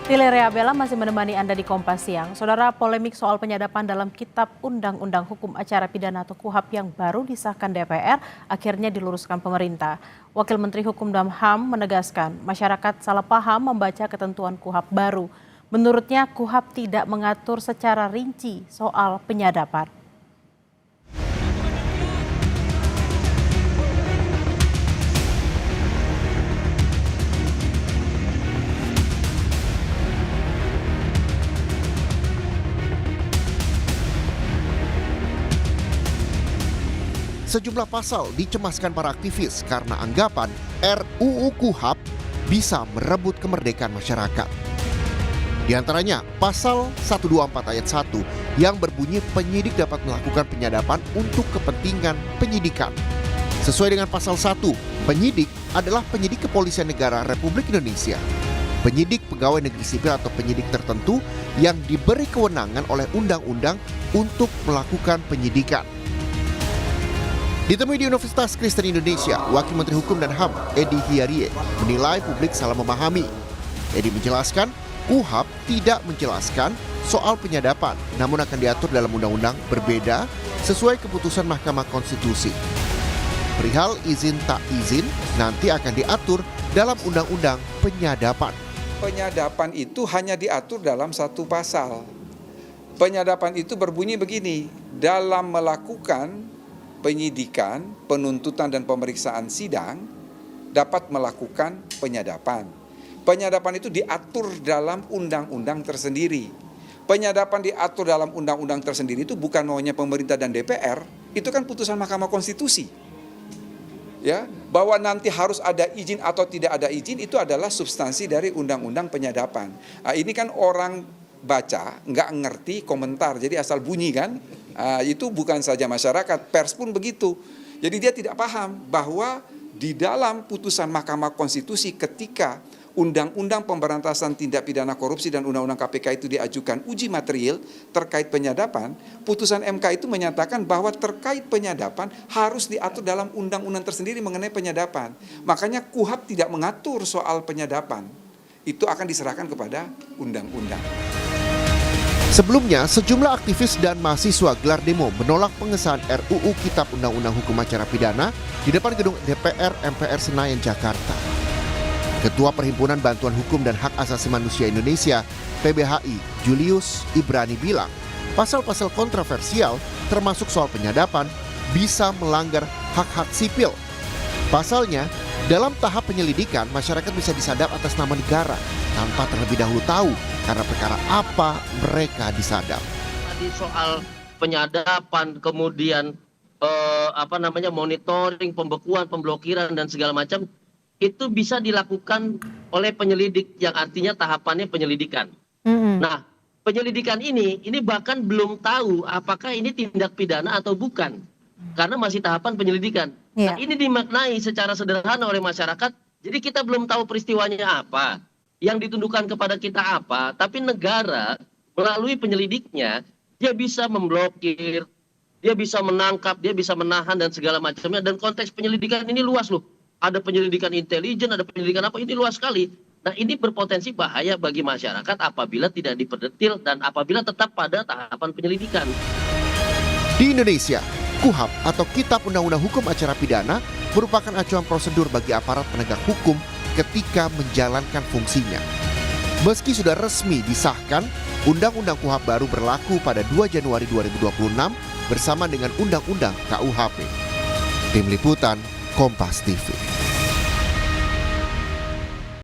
Tilerea Bella masih menemani Anda di Kompas Siang. Saudara, polemik soal penyadapan dalam Kitab Undang-Undang Hukum Acara Pidana atau KUHP yang baru disahkan DPR akhirnya diluruskan pemerintah. Wakil Menteri Hukum dan HAM menegaskan masyarakat salah paham membaca ketentuan KUHP baru. Menurutnya KUHP tidak mengatur secara rinci soal penyadapan. Sejumlah pasal dicemaskan para aktivis karena anggapan RUU KUHP bisa merebut kemerdekaan masyarakat. Di antaranya pasal 124 ayat 1 yang berbunyi penyidik dapat melakukan penyadapan untuk kepentingan penyidikan. Sesuai dengan pasal 1, penyidik adalah penyidik Kepolisian Negara Republik Indonesia. Penyidik pegawai negeri sipil atau penyidik tertentu yang diberi kewenangan oleh undang-undang untuk melakukan penyidikan. Ditemui di Universitas Kristen Indonesia, Wakil Menteri Hukum dan HAM, Edi Hiarie, menilai publik salah memahami. Edi menjelaskan, KUHP tidak menjelaskan soal penyadapan, namun akan diatur dalam undang-undang berbeda sesuai keputusan Mahkamah Konstitusi. Perihal izin tak izin nanti akan diatur dalam undang-undang penyadapan. Penyadapan itu hanya diatur dalam satu pasal. Penyadapan itu berbunyi begini, dalam melakukan penyidikan, penuntutan dan pemeriksaan sidang dapat melakukan penyadapan. Penyadapan itu diatur dalam undang-undang tersendiri. Penyadapan diatur dalam undang-undang tersendiri itu bukan maunya pemerintah dan DPR, itu kan putusan Mahkamah Konstitusi. Ya, bahwa nanti harus ada izin atau tidak ada izin itu adalah substansi dari undang-undang penyadapan. Nah, ini kan orang baca nggak ngerti komentar, jadi asal bunyi kan. Itu bukan saja masyarakat, pers pun begitu. Jadi dia tidak paham bahwa di dalam putusan Mahkamah Konstitusi ketika Undang-Undang Pemberantasan Tindak Pidana Korupsi dan Undang-Undang KPK itu diajukan uji material terkait penyadapan, putusan MK itu menyatakan bahwa terkait penyadapan harus diatur dalam undang-undang tersendiri mengenai penyadapan. Makanya KUHP tidak mengatur soal penyadapan. Itu akan diserahkan kepada undang-undang. Sebelumnya, sejumlah aktivis dan mahasiswa gelar demo menolak pengesahan RUU Kitab Undang-Undang Hukum Acara Pidana di depan gedung DPR MPR Senayan, Jakarta. Ketua Perhimpunan Bantuan Hukum dan Hak Asasi Manusia Indonesia, PBHI, Julius Ibrani bilang, pasal-pasal kontroversial termasuk soal penyadapan bisa melanggar hak-hak sipil. Pasalnya, dalam tahap penyelidikan, masyarakat bisa disadap atas nama negara tanpa terlebih dahulu tahu karena perkara apa mereka disadap. Tadi soal penyadapan, kemudian monitoring, pembekuan, pemblokiran dan segala macam itu bisa dilakukan oleh penyelidik yang artinya tahapannya penyelidikan. Nah, penyelidikan ini bahkan belum tahu apakah ini tindak pidana atau bukan. Karena masih tahapan penyelidikan. Nah, ini dimaknai secara sederhana oleh masyarakat. Jadi kita belum tahu peristiwanya apa, yang ditundukkan kepada kita apa, tapi negara melalui penyelidiknya dia bisa memblokir, dia bisa menangkap, dia bisa menahan dan segala macamnya. Dan konteks penyelidikan ini luas loh. Ada penyelidikan intelijen, ada penyelidikan apa, ini luas sekali. Nah, ini berpotensi bahaya bagi masyarakat apabila tidak diperdetil dan apabila tetap pada tahapan penyelidikan. Di Indonesia, KUHP atau Kitab Undang-Undang Hukum Acara Pidana merupakan acuan prosedur bagi aparat penegak hukum ketika menjalankan fungsinya. Meski sudah resmi disahkan, Undang-Undang KUHP baru berlaku pada 2 Januari 2026 bersama dengan Undang-Undang KUHP. Tim Liputan, Kompas TV.